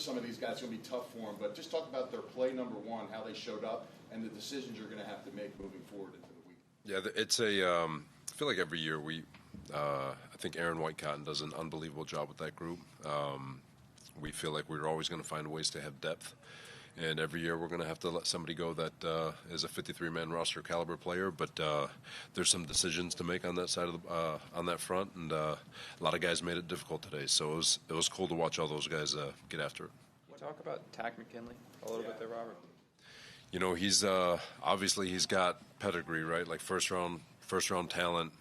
some of these guys, it's going to be tough for them, but just talk about their play number one, how they showed up, and the decisions you're going to have to make moving forward into the week. Yeah, it's I feel like every year I think Aaron Whitecotton does an unbelievable job with that group. We feel like we're always going to find ways to have depth. And every year we're going to have to let somebody go that is a 53-man roster caliber player. But there's some decisions to make on that side of on that front, and a lot of guys made it difficult today. So it was cool to watch all those guys get after it. Talk about Takk McKinley a little bit there, Robert. You know, he's obviously he's got pedigree, right? Like first round talent,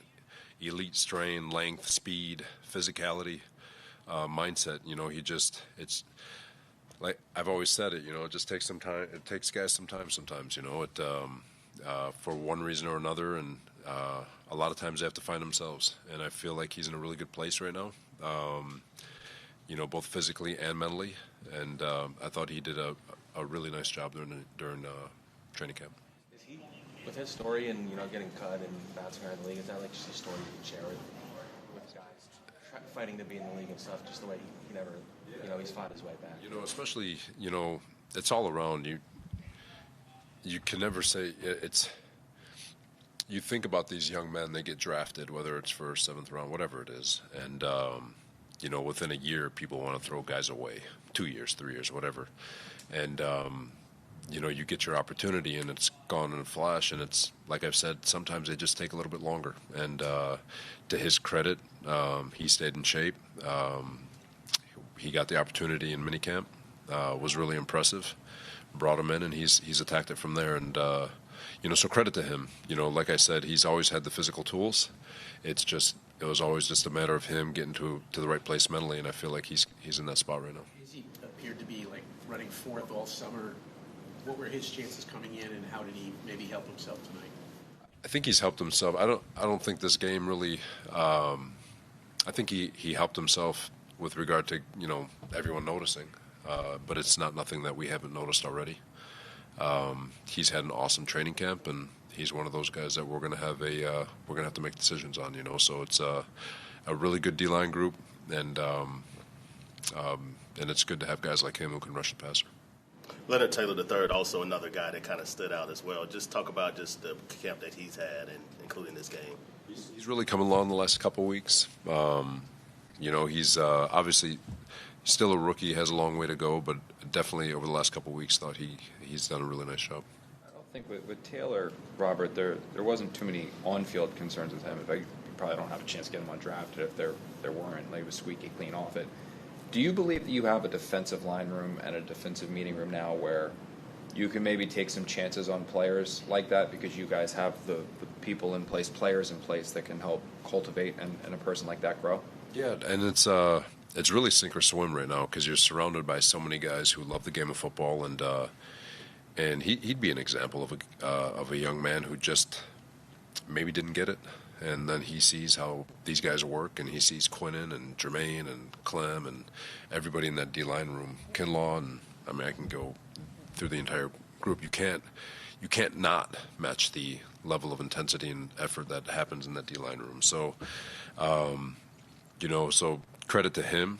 elite strain, length, speed, physicality, mindset. You know, it's. Like I've always said it, you know, it just takes some time. It takes guys some time sometimes, you know, for one reason or another, and a lot of times they have to find themselves. And I feel like he's in a really good place right now, you know, both physically and mentally. And I thought he did a really nice job during training camp. Is he, with his story and, you know, getting cut and bouncing around the league, is that like just a story you can share with guys fighting to be in the league and stuff, just the way he never, you know, he's fought his way back? You know, especially, you know, it's all around you. You can never say it's. You think about these young men; they get drafted, whether it's first, seventh round, whatever it is, and you know, within a year, people want to throw guys away. 2 years, 3 years, whatever, and you know, you get your opportunity, and it's gone in a flash. And it's like I've said, sometimes they just take a little bit longer. And to his credit, he stayed in shape. He got the opportunity in minicamp, was really impressive, brought him in, and he's attacked it from there. And, you know, so credit to him. You know, like I said, he's always had the physical tools. It was always just a matter of him getting to the right place mentally, and I feel like he's in that spot right now. He appeared to be, like, running fourth all summer. What were his chances coming in, and how did he maybe help himself tonight? I think he's helped himself. I don't think this game really I think he helped himself with regard to, you know, everyone noticing, but it's nothing that we haven't noticed already. He's had an awesome training camp, and he's one of those guys that we're gonna have to make decisions on. You know, so it's a really good D-line group, and it's good to have guys like him who can rush the passer. Leonard Taylor III, also another guy that kind of stood out as well. Just talk about just the camp that he's had, and including this game. He's really come along the last couple of weeks. You know, he's obviously still a rookie, has a long way to go, but definitely over the last couple of weeks, thought he's done a really nice job. I don't think with Taylor, Robert, there wasn't too many on-field concerns with him. You probably don't have a chance to get him undrafted if there weren't. Like, he was squeaky clean off it. Do you believe that you have a defensive line room and a defensive meeting room now where you can maybe take some chances on players like that because you guys have the people in place, players in place that can help cultivate and a person like that grow? Yeah, and it's really sink or swim right now because you're surrounded by so many guys who love the game of football, and he'd be an example of a young man who just maybe didn't get it. And then he sees how these guys work, and he sees Quinnen and Jermaine and Clem and everybody in that D-line room, Kinlaw, and I mean I can go through the entire group. You can't not match the level of intensity and effort that happens in that D-line room. So, you know, so credit to him.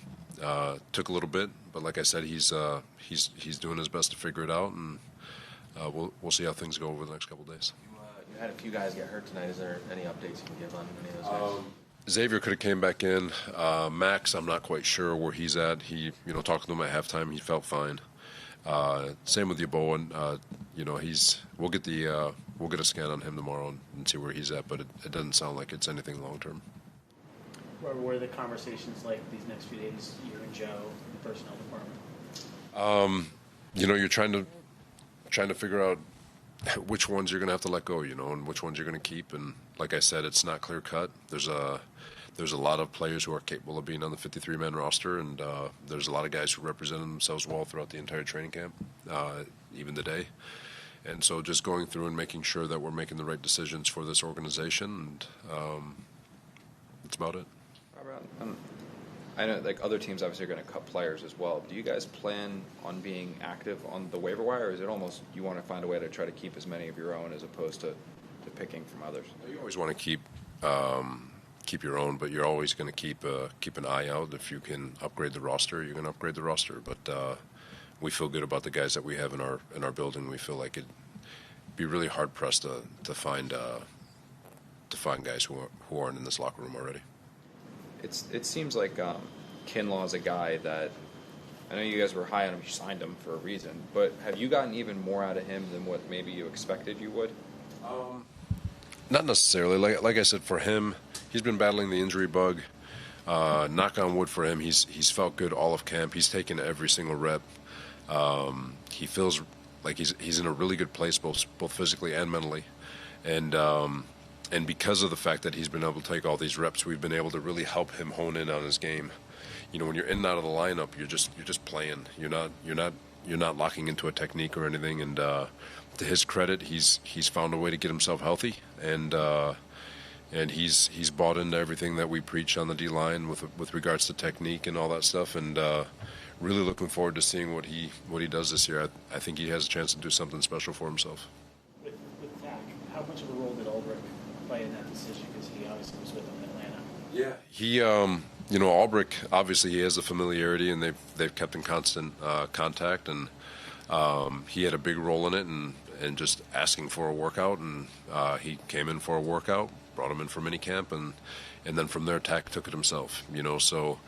Took a little bit, but like I said, he's doing his best to figure it out, and we'll see how things go over the next couple of days. You had a few guys get hurt tonight. Is there any updates you can give on any of those guys? Xavier could have came back in. Max, I'm not quite sure where he's at. He, you know, talking to him at halftime, he felt fine. Same with Yeboah. You know, we'll get a scan on him tomorrow and see where he's at, but it doesn't sound like it's anything long term. What were the conversations like these next few days, you and Joe, in the personnel department? You know, you're trying to figure out which ones you're going to have to let go, you know, and which ones you're going to keep. And like I said, it's not clear cut. There's a lot of players who are capable of being on the 53-man roster, and there's a lot of guys who represented themselves well throughout the entire training camp, even today. And so just going through and making sure that we're making the right decisions for this organization, and that's about it. Robert, I know like other teams obviously are going to cut players as well. Do you guys plan on being active on the waiver wire, or is it almost you want to find a way to try to keep as many of your own as opposed to picking from others? You always want to keep your own, but you're always going to keep an eye out. If you can upgrade the roster, you're going to upgrade the roster. But we feel good about the guys that we have in our building. We feel like it'd be really hard pressed to find guys who aren't in this locker room already. It seems like Kinlaw is a guy that, I know you guys were high on him, you signed him for a reason, but have you gotten even more out of him than what maybe you expected you would? Not necessarily. Like I said, for him, he's been battling the injury bug. Knock on wood for him, he's felt good all of camp. He's taken every single rep. He feels like he's in a really good place, both physically and mentally. And because of the fact that he's been able to take all these reps, we've been able to really help him hone in on his game. You know, when you're in and out of the lineup, you're just playing. You're not locking into a technique or anything. And to his credit, he's found a way to get himself healthy, and he's bought into everything that we preach on the D line with regards to technique and all that stuff. And really looking forward to seeing what he does this year. I think he has a chance to do something special for himself. With Takk, how much of a role did Ulbrich play in that decision? Because he obviously was with him in Atlanta. Yeah, he Ulbrich, obviously he has the familiarity, and they've kept in constant contact, and he had a big role in it, and just asking for a workout, and he came in for a workout, brought him in for minicamp, and then from there Takk took it himself. So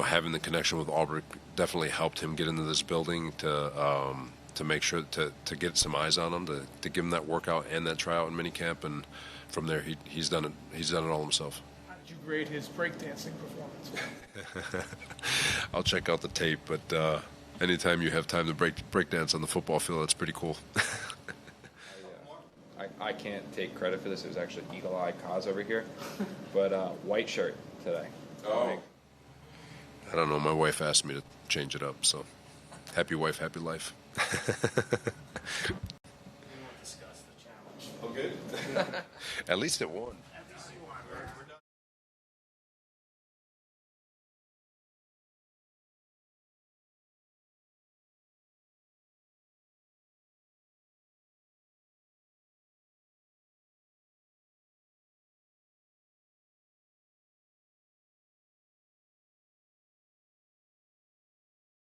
having the connection with Ulbrich definitely helped him get into this building to make sure to get some eyes on him, to give him that workout and that tryout in minicamp, and from there he's done it all himself. How did you grade his breakdancing performance? I'll check out the tape, but anytime you have time to break dance on the football field, it's pretty cool. I can't take credit for this. It was actually Eagle Eye Kaz over here, but white shirt today. Oh. I don't know. My wife asked me to change it up, so happy wife, happy life. We won't discuss the challenge. Oh, good. At least it won.